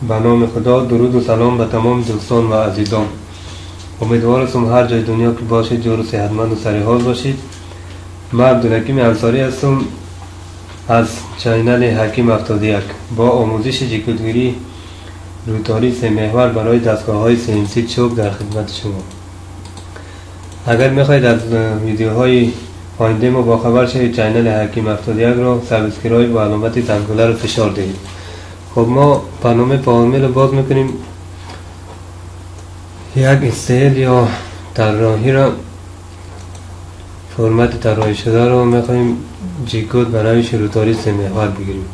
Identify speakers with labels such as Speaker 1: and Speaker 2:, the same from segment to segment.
Speaker 1: به نام خدا. درود و سلام به تمام دوستان و عزیزان. امیدوار هستم هر جای دنیا که باشید جور و صحتمند و سر حال باشید. من عبدالحکیم انصاری هستم از چینل حکیم 71 با آموزش جیکوتگیری روتاری سه محور برای دستگاه های CNC چوب در خدمت شما. اگر میخواید از ویدیوهای آینده ما با خبر شوید، چینل حکیم 71 را سابسکرایب و علامت زنگوله را فشار دهید. خب ما برنامه پاورمیل رو باز میکنیم. یک استیل یا طراحی را فرمت طراحی شده رو میخوایم جی کد برای روتاری سه محور بگیریم.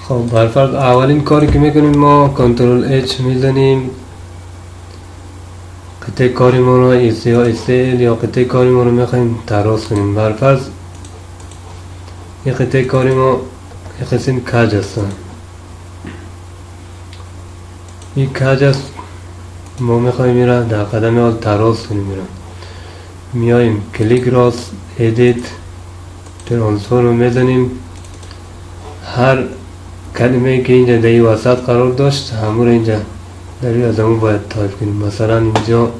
Speaker 1: خب برفرض اولین کاری که میکنیم ما کنترل H میزنیم. قطعه کاری ما رو استیل یا قطعه کاری ما رو میخوایم طراح کنیم. برفرض این قطعه کاری ما یک قسم کج است. این کج است، ما میخوایم میرن در قدم اول طراح کنیم. میایم کلیک راست ادیت ترانسفورم رو میزنیم. هر کلمه که اینجا در این وسط قرار داشت همون اینجا در از همون باید تایپ کنیم. مثلا اینجا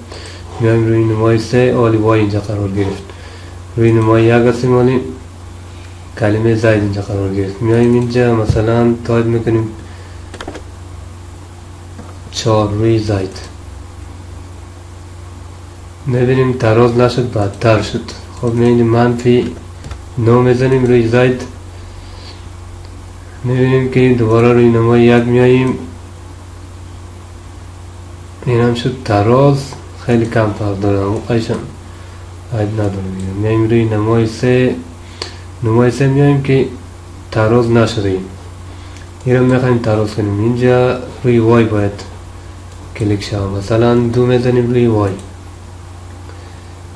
Speaker 1: میایم روی نمای 3 آلی وای اینجا قرار گرفت. روی نمای 1 هستیم آلی کلمه زید اینجا قرار گرفت. میایم اینجا مثلا تایپ میکنیم 4 روی زید. میبینیم تراز نشد، بدتر شد. خب میبینیم منفی 9 میزنیم روی زید. میبینیم که دوباره روی نمای 1 میاییم، این هم شد تراز. خیلی کم فرق داره، اما قیشم عیب نداره. میاییم روی نمای 3 میاییم که تراز نشده. این رو میخوایم تراز کنیم. اینجا روی وای باید کلیک شد. مثلا 2 میزنیم روی وای،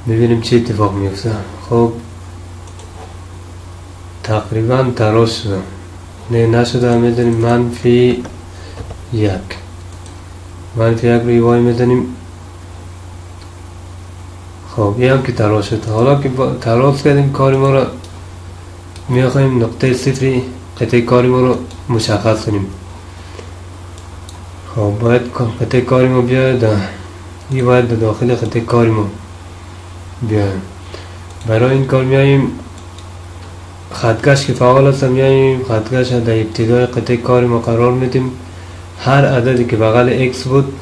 Speaker 1: میبینیم چه اتفاق میفته. خب تقریبا تراز شده. نه نشده، میزنیم منفی 1 روی وای میزنیم. خب این هم که تراز شد. حالا که تراز کردیم کاری ما رو میخوایم نقطه صفری قطعه کاری ما رو مشخص کنیم. خب باید قطعه کاری ما بیاید، این باید داخل قطعه کاری ما بیایم. برای این کار میاییم خطکش که فعال است، میاییم خطکش در ابتدای قطعه کاری ما قرار میدیم. هر عددی که بغل X بود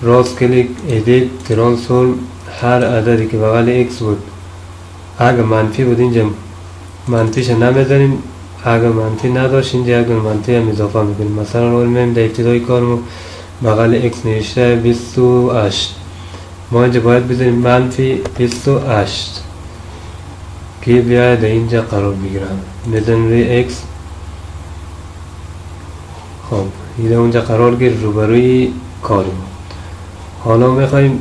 Speaker 1: راست کلیک ادیت ترانسفورم. هر عددی که بغل X بود، اگر منفی بود اینجا منفیش نمیزنیم، اگر منفی نداشت اینجا اگر منفی هم اضافه میکنیم. مثلا رو میایم در ابتدای کار ما بغل X نوشته 28، ما اینجا باید بزنیم منفی 28 که بیاید در اینجا قرار بگیرم. میزنیم روی X. خب این اونجا قرار گرفت روبروی کاری ما. حالا میخوایم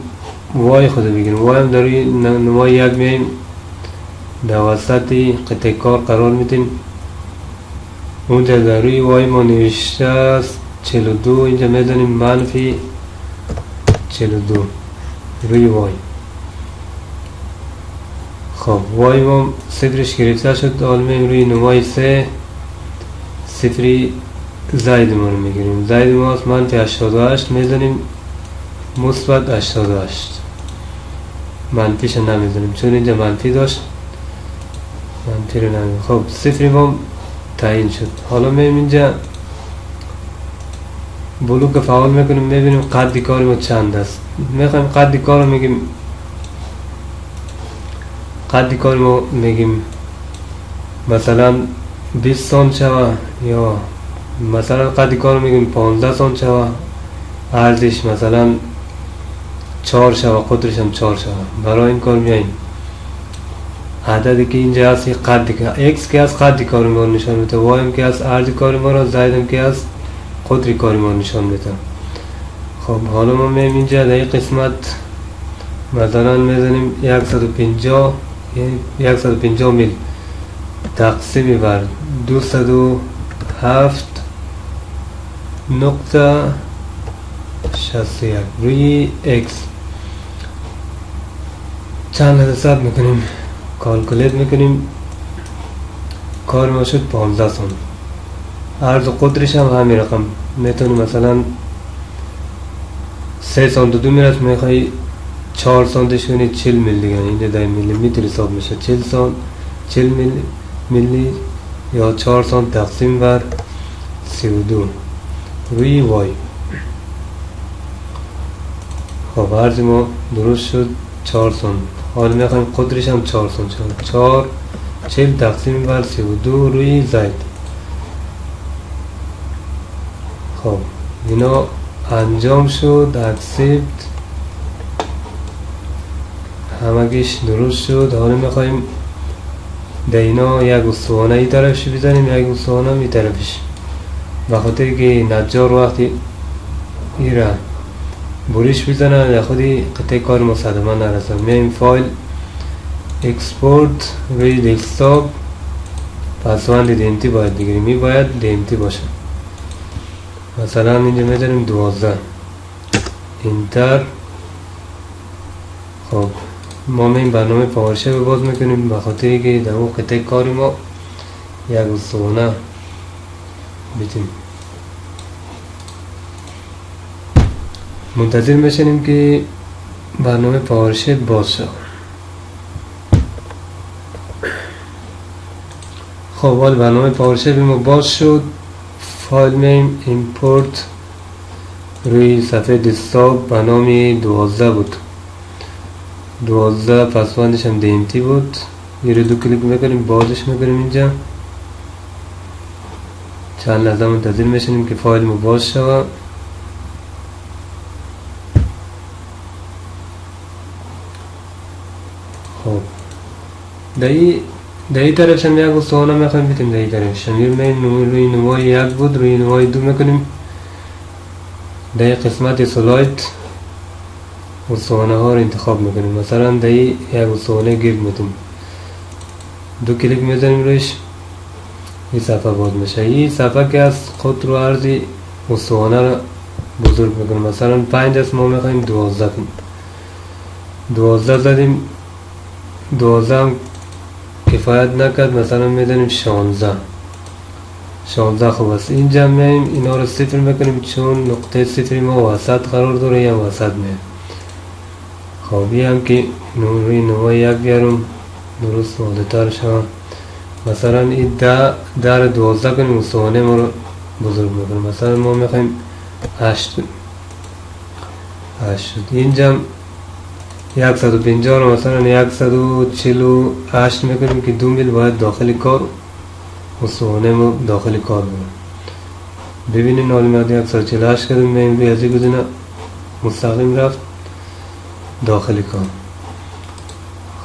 Speaker 1: وای خود بگیریم. وای هم در روی نمای 1 میاییم، در وسط قطعه کار قرار میدیم. اونجا در روی وای ما نوشته است 42، اینجا میزنیم منفی 42 روی وای. خب وای ما صفرش گرفته شد. حالا میایم روی نمای 3 صفری زید ما رو میگیریم. زید ما است منفی 88، میزنیم مثبت 88، منفیش نمیزنیم چون اینجا منفی داشت، منفی رو نمیزنیم. خب صفری ما تعیین شد. حالا میایم اینجا بلوک فعال میکنیم، میبینیم قد کاری ما چند است. میخوایم قد کار رو میگیم، قد کار ما میگیم مثلا 20 سانت شوه، یا مثلا قد کار رو میگیم 15 سانت شوه، عرضش مثلا 4 شوه، قطرش هم 4 شوه. برای این کار میاییم عددی که اینجا هست قد که X که از قد کاری ما نشان میده، Y هم که از عرض کاری ما را، Z هم که از قطر کاری ما نشان میده. خب حالا ما میایم اینجا در این قسمت مثلا میزنیم 150 میل تقسیم بر 207 نقطه 61 روی X. چند حساب میکنیم، کالکولیت میکنیم. کار ما شد 15 سانت. عرض و قطرش هم همین رقم. میتونی مثلا 3 سانت دو میرد، میخوای 4 سانتش کنی 40 میلی دیگه، این 10 میلی متر حساب میشه. 40 سانت 40 میلی یا 4 سانت تقسیم بر 32 روی وای. خب عرض ما درست شد 4 سانت. حالا میخوایم قطرش هم 4 سانت شد. 4 40 تقسیم بر 32 روی زید. خب اینا انجام شد. اکسپت، همگیش درست شد. حالا میخوایم دینا یک استوانه ای طرفش بزنیم، یک استوانه می طرفش، بخاطر که نجار وقتی ایره بریش بزنه در خودی قطعه کار ما صدمه نرسه. میایم فایل اکسپورت روی دسکتاپ، پسوند DMT باید بگیریم. می باید DMT باشه. مثلا اینجا میذاریم 12 انتر. خب ما این برنامه پاورشل رو باز میکنیم بخاطر که در اون قطعه کاری ما یک استوانه بیتیم. منتظر میشنیم که برنامه پاورشل باز شد. خب حال برنامه پاورشل ما باز شد. فایل میم ایمپورت روی صفحه دسکتاپ به نام 12 بود. 12 پسوندش هم DMT بود. یه رو دو کلیک میکنیم، بازش میکنیم اینجا. چند لحظه منتظر میشنیم که فایل ما باز شد. خب در این طرفش هم یک استوانه میخوایم بیتیم. در این طرفش هم روی نمای 1 بود، روی نمای 2 میکنیم. در این قسمت سلاید استوانه ها رو انتخاب میکنیم. مثلا در این یک استوانه گرد میتیم، دو کلیک میزنیم رویش، این صفحه باز میشه. این صفحه که از قطر و عرضی استوانه رو بزرگ میکنیم. مثلا 5 است، ما میخوایم 12 کنیم. 12 زدیم، 12 هم کفایت نکرد، مثلا میزنیم 16. خوب است. اینجا میایم اینا رو صفر میکنیم چون نقطه صفری ما وسط قرار داره، یا وسط میاد. خب این هم که روی نمای 1 بیارم درست واضح تر شد. مثلا این 10 رو 12 کنیم، استوانه ما رو بزرگ میکنیم. مثلا ما میخوایم 8 کنیم. 8 شد. اینجا 150 رو مثلا 148 میکنیم که 2 میل باید داخل کار استوانه ما داخل کار بود. ببینین حالا میاد 148 کردیم، میایم روی از این گزینه مستقیم رفت داخل کار.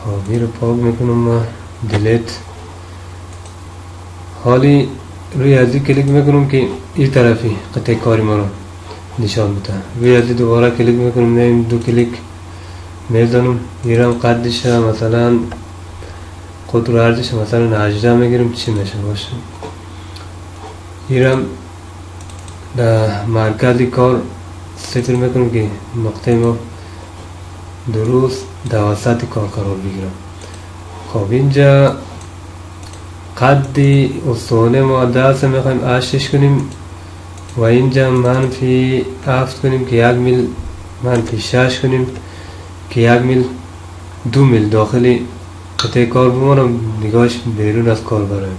Speaker 1: خب این رو پاک میکنم ما، دیلیت. حالی روی از این کلیک میکنم که این طرفی قطعه کاری ما رو نشان میده. روی از این دوباره کلیک میکنم، میایم دو کلیک میزنم. ایرم قدش مثلا قطر و عرضش مثلا 18 میگیریم، چی میشه باشه. ایرم در مرکزی کار صفر میکنم که نقطه ما درست در وسط کار قرار بگیرم. خب اینجا قد استوانه ما 10 میخوایم 8 کنیم و اینجا منفی 7 کنیم که 1 میل، منفی 6 کنیم که 1 میل، 2 میل داخلی قطعه کار بمانم، نگاهش بیرون از کار بریم.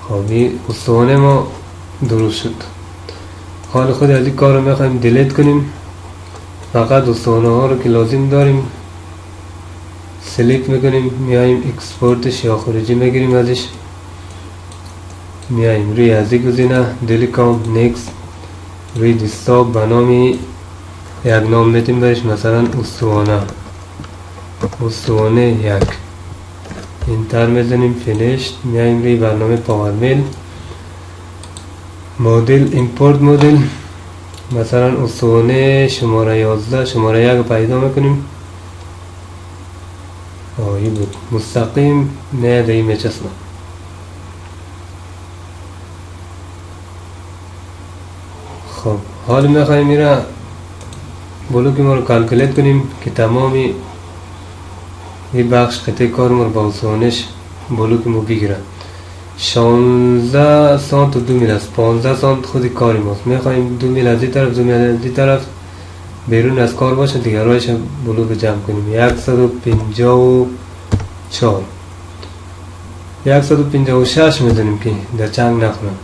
Speaker 1: خب این استوانه ما درست شد. حال خود از این کار رو میخوایم دیلیت کنیم. فقط استوانه ها رو که لازم داریم سلیکت میکنیم، میایم اکسپورتش یا خروجی میگیریم ازش، میایم روی از این گزینه دلیکام نیکست، روی دسکتاپ به نام یک نام میتیم برش، مثلا استوانه 1 انتر میزنیم. فینیشت. میایم روی برنامه پاور میل، مدل ایمپورت مدل، مثلا استوانه شماره 11 شماره 1 پیدا میکنیم. این بود مستقیم نه دهی میچسبه. خب حال میخوایم میره بلوک ما رو کالکولیت کنیم که تمامی این بخش قطعه کار ما رو با آسانش بلوک ما بگیره. 16 سانت و 2 میل است. 15 سانت خودی کاری ماست. میخواییم 2 میل از این طرف 2 میل از این طرف بیرون از کار باشه، دیگه رایش بلوک جمع کنیم. 154 156 میزنیم که در چنگ نخورم.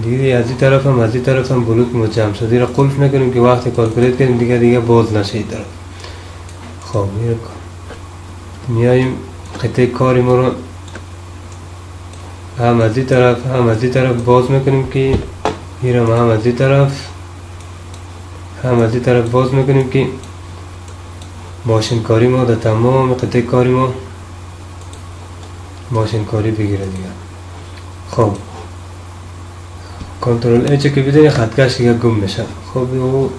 Speaker 1: دیگه از این طرف هم از این طرف هم بلوک ما جمع شد. دیگه قلف میکنیم که وقتی کالکولیت کنیم دیگه باز نشه این طرف. خب میاییم قطعه کاری ما رو هم از این طرف هم از این طرف باز میکنیم که هم از این طرف هم از این طرف باز میکنیم که ماشین کاری ما در تمام قطعه کاری ما ماشین کاری بگیره دیگه. خب کنترل اچ که بدین خطکش دیگه گم میشه. خب او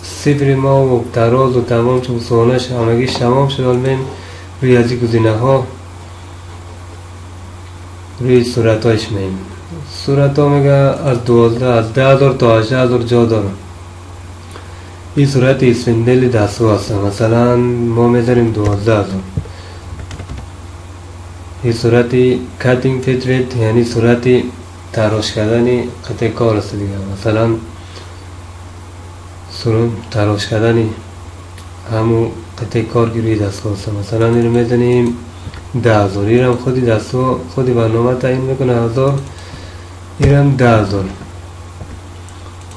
Speaker 1: صفر ما و تراز و تمام شد و سوانش همگیش تمام شد. البته روی از این گزینه ها روی صورت هایش میم. صورت ها میگه از 12 از 10,000 تا 18,000 جا داره. این صورت اسفندل دستو هست. مثلا ما میذاریم 12,000. این صورت کاتینگ فیت ریت یعنی صورت تراش کردن قطعه کار است دیگه. مثلا صورت تراش کردن همون قطعه کار که روی دستگاه است. مثلا این رو میزنیم 10,000. این هم خودی دستگاه خودی برنامه تعیین میکنه 1000. این هم 10,000.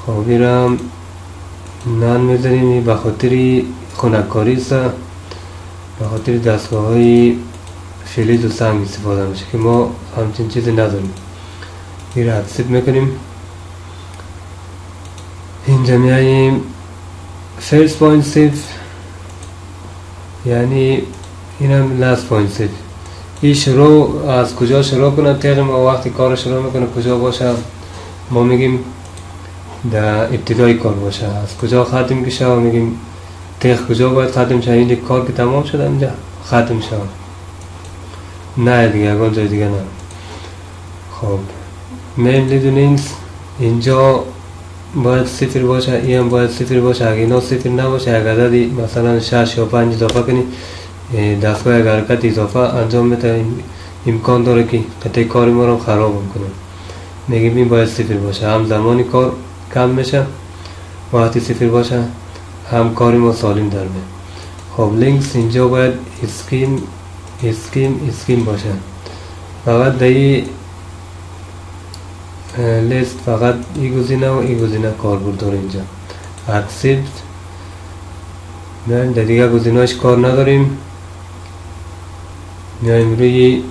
Speaker 1: خب این هم نان میزنیم به خاطر خنککاری است، به خاطر دستگاه های فلز و سنگ استفاده میشه که ما همچین چیزی نداریم. این را اکسپت میکنیم. اینجا میاییم first point safe یعنی این هم last point safe. این شروع از کجا شروع کنه تقریبا ما وقتی کار شروع میکنه کجا باشه ما میگیم در ابتدای کار باشه. از کجا ختم کشه و میگیم تق کجا باید ختم شه. اینجا کار که تمام شده اینجا ختم شه. نه دیگه اگر جای دیگه نه. خب میم لیدونینگز اینجا باید صفر باشه. این هم باید صفر باشه. اگه اینا صفر نباشه اگر عددی مثلا 6 یا 5 اضافه کنی دستگاه اگر حرکت اضافه انجام میده امکان داره که قطعه کاری ما رو خراب کنه. میگیم این باید صفر باشه. هم زمانی کار کم میشه وقتی صفر باشه هم کاری ما سالم در میاد. خب لینکس اینجا باید اسکیم باشه. فقط در این لیست فقط این گزینه و این گزینه کاربرد داره. اینجا اکسپت در دیگه گزینه‌اش کار نداریم. میایم روی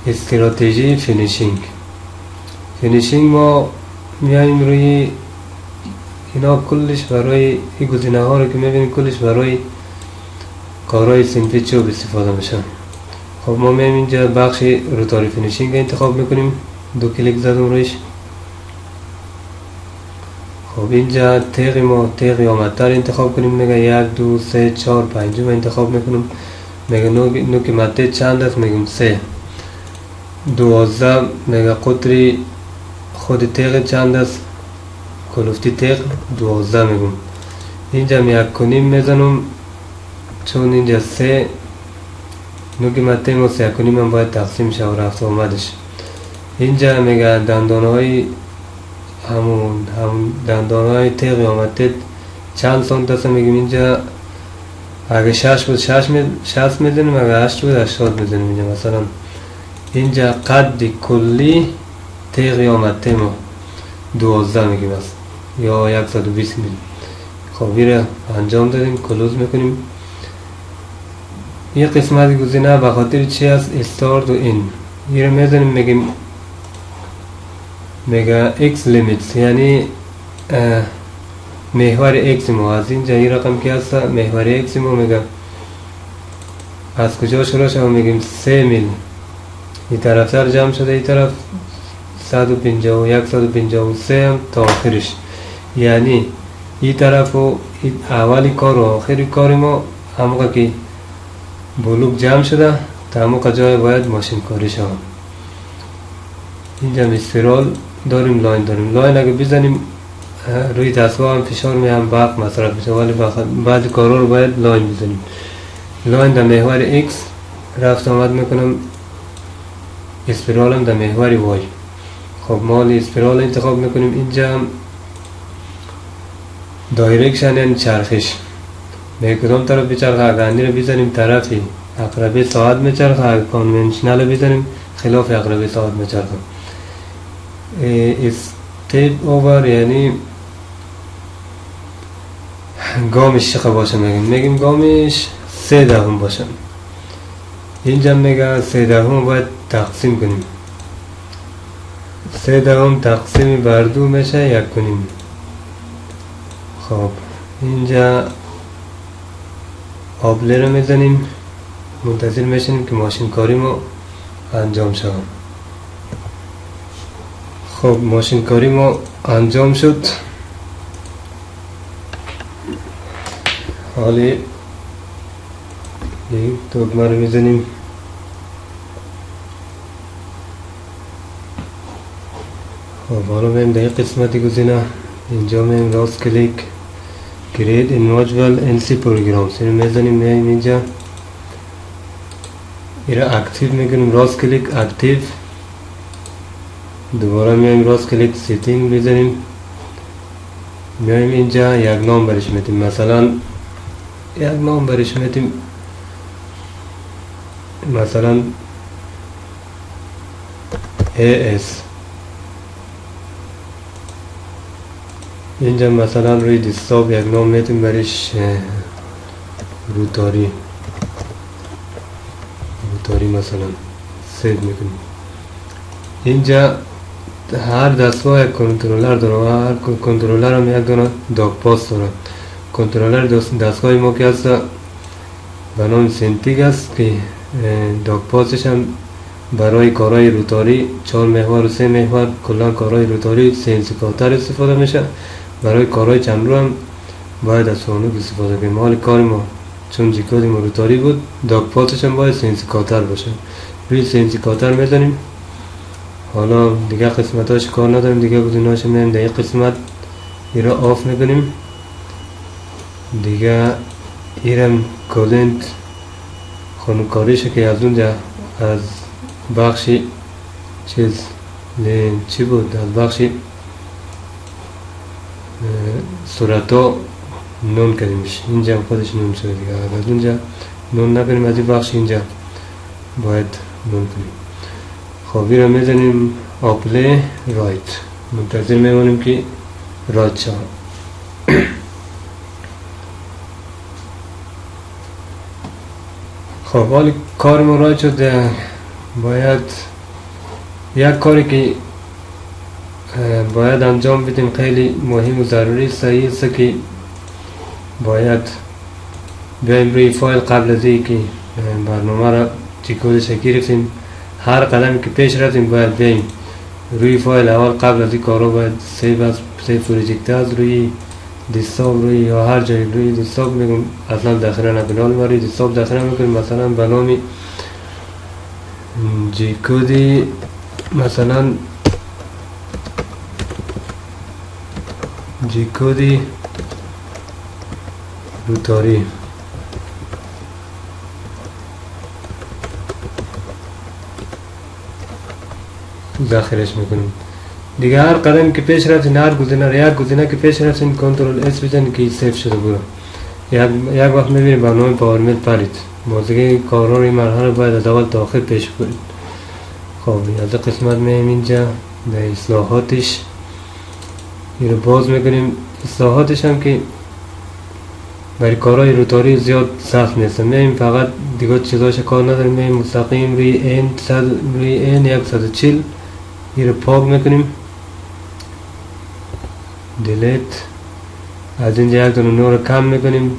Speaker 1: استراتژی فینیشینگ ما میایم روی اینا کلش برای این گزینه ها رو که میبینیم کلش برای کارهای صنفی چوب استفاده میشه. خب ما میایم اینجا بخش روتاری فینیشینگ انتخاب میکنیم. دو کلیک زدم رویش. خب اینجا تیغ یا متر انتخاب کنیم. میگه 1 2 3 4 5 انتخاب میکنم. میگه نوک مته چند است. میگم 3. 12 میگه قطر خود تیغ چند است. کلفتی تیغ 12 میگم. اینجا 1.5 میزنم چون اینجا 3 نوک مته ما 3.5 هم باید تقسیم شه و رفت آمدش. اینجا میگه دندانهای همون دندانهای تیغ یا مته چند سانت است. میگیم اینجا اگه 6 بود 60 میزنیم، اگه 8 بود 80 میزنیم. اینجا مثلا اینجا قد کلی تیغ یا مته ما 12 میگیم است یا 120 میلی. خب این انجام دادیم. کلوز میکنیم. این قسمت گزینه به خاطر چی است؟ استارت و این رو میزنیم. میگیم میگه x لیمیتس یعنی محور x ما از اینجا این رقم که هست محور x ما میگه از کجا شروع شد. میگیم 3 میل این طرف سر جمع شده این طرف 153 هم تا آخرش. یعنی این طرف و اولی کار و آخری کار ما هموقع که بلوک جمع شده تا هموقع جای باید ماشین کاری شد. اینجا اسپیرال داریم، لاین داریم. لاین اگه بزنیم روی دستگاه هم فشار میام برق مصرف میشه، ولی بعضی کارا رو باید لاین بزنیم. لاین در محور X رفت آمد میکنم، اسپیرالم در محور Y. خب ما اسپیرال انتخاب میکنیم. اینجا هم دایرکشن یعنی چرخش، به کدام طرف بچرخه. اگر اندی رو بزنیم طرفی عقربه ساعت میچرخه، اگر کانونشنال رو بزنیم خلاف عقربه ساعت میچرخه. استیپ اوور یعنی گامش چقدر باشه، میگیم گامش 3 دهم باشه. اینجا میگه 3 دهم باید تقسیم کنیم. 3 دهم تقسیم بر 2 میشه 1 کنیم. خب اینجا آبله رو میزنیم، منتظر میشیم که ماشین کاری ما انجام شد. خب ماشین کاری ما انجام شد. حالی یک دکمه رو میزنیم. خب حالا میم در قسمتی گزینه، اینجا میم راست کلیک Create individual NC programs اینو میزنیم. میم اینجا ایره اکتیو میکنیم، راست کلیک اکتیو. دوباره میم راست کلیک سیتینگ میزنیم. میایم اینجا یک نام برش میدیم، مثلا یک نام برش میدیم، مثلا AS. اینجا مثلا روی دسکتاپ یک نام میدیم برش روتاری مثلا سیو میکنیم. اینجا هر دستگاه یک کنترلر داره و هر کنترلر هم یک دونه داگ پاس داره. کنترلر دستگاه ما که هست به نام سنتیگ است که داگ پاسش هم برای کارهای روتاری 4 محور و 3 محور، کلا کارهای روتاری سنسیکاتر استفاده میشه. برای کارهای چند رو هم باید از فانوک استفاده کنیم. حال کار ما چون جیکودی ما روتاری بود، داگ پاسش هم باید سنسیکاتر باشه. روی سنسیکاتر میزنیم. حالا دیگه قسمتاش کار نداریم، دیگه گزینه‌اش میایم در این قسمت ایرا آف میکنیم. دیگه ایرم کولنت خانوکاریشه که از اونجا از بخشی چی بود، از بخشی صورتا نون کردیمش. اینجا خودش نون شده دیگه، از اونجا نون نکنیم، از این بخش اینجا باید نون کنیم. خب این رو میزنیم آپلی رایت، منتظر میمونیم که رایت شد. خب حالی کار ما رایت شد. باید یک کاری که باید انجام بدیم خیلی مهم و ضروری صحیح است که باید بیایم روی فایل قبل از اینکه برنامه را چیکودش گرفتیم. هر قدمی که پیش رفتیم باید بیایم روی فایل اول قبل از این کارا باید سیو پروژکت از روی دسکتاپ روی یا هر جای روی دسکتاپ میگم اصلا داخل نکنیم. ما روی دسکتاپ داخل میکنیم، مثلا به نام جیکودی مثلا جیکودی روتاری داخلش میکنیم. دیگه هر قدم که پیش رفتین، هر گزینه یک گزینه که پیش رفتین کنترل اس بزنید که سیو شده بود. یک وقت میبینید برنامه پاورمیل پرید. ما دیگه کارا روی مرحله باید از اول تا آخر پیش برید. خب از قسمت میایم اینجا در اصلاحاتش این رو باز میکنیم. اصلاحاتش هم که برای کارهای روتاری زیاد سخت نیست، میایم فقط دیگه چیزاش کار نداریم، میایم مستقیم روی این 140 این رو پاک میکنیم، دیلیت. از اینجا یک دونه نور کم میکنیم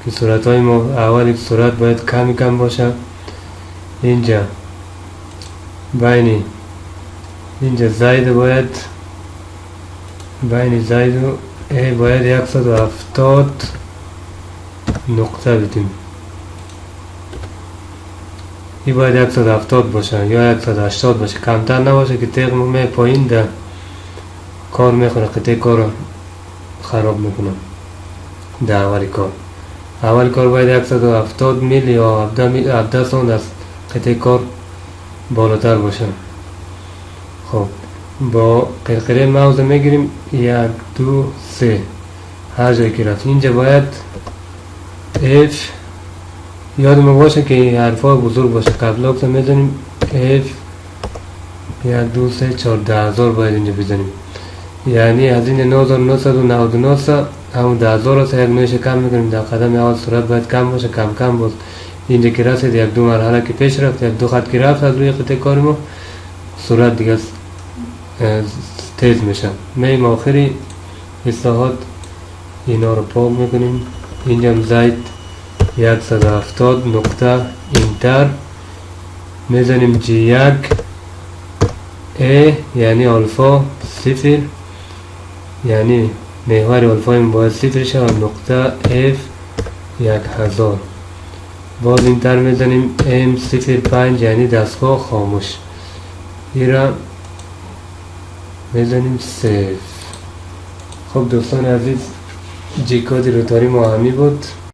Speaker 1: که سرعت های ما اول سرعت باید کم باشه. اینجا بینی اینجا زاید باید بین زاید و باید 170 نقطه بدیم. این باید 170 باشه یا 180 باشه، کمتر نباشه که تیغ ما پایین در کار میخوره، قطعه کار خراب میکنه. در اول کار باید 170 میل یا 17 ساند از قطعه کار بالاتر باشه. خب با قرقره موز میگیریم 1 2 3 هر جایی که رفت. اینجا باید F یادمون باشه که حرفا بزرگ باشه. قبل اکتا میزنیم F 1 2 3 4 10,000 باید اینجا بزنیم. یعنی از این 9999 همون 10,000 هست. یک نویش کم میکنیم. در قدم اول سرعت باید کم باشه. کم باز اینجا که رسید 1 2 مرحله که پیش رفت، 1 2 خط که رفت از روی قطعه کار ما، سرعت دیگه تیز میشه. میم آخری اصلاحات اینا رو پاک میکنیم. اینجا زید 170 نقطه اینتر میزنیم G1 A یعنی آلفا 0، یعنی محور آلفا این باید 0 شه. نقطه F 1000 باز اینتر میزنیم M05 یعنی دستگاه خاموش. این را میزنیم سیف. خب دوستان عزیز، جی کد روتاری ما همی بود.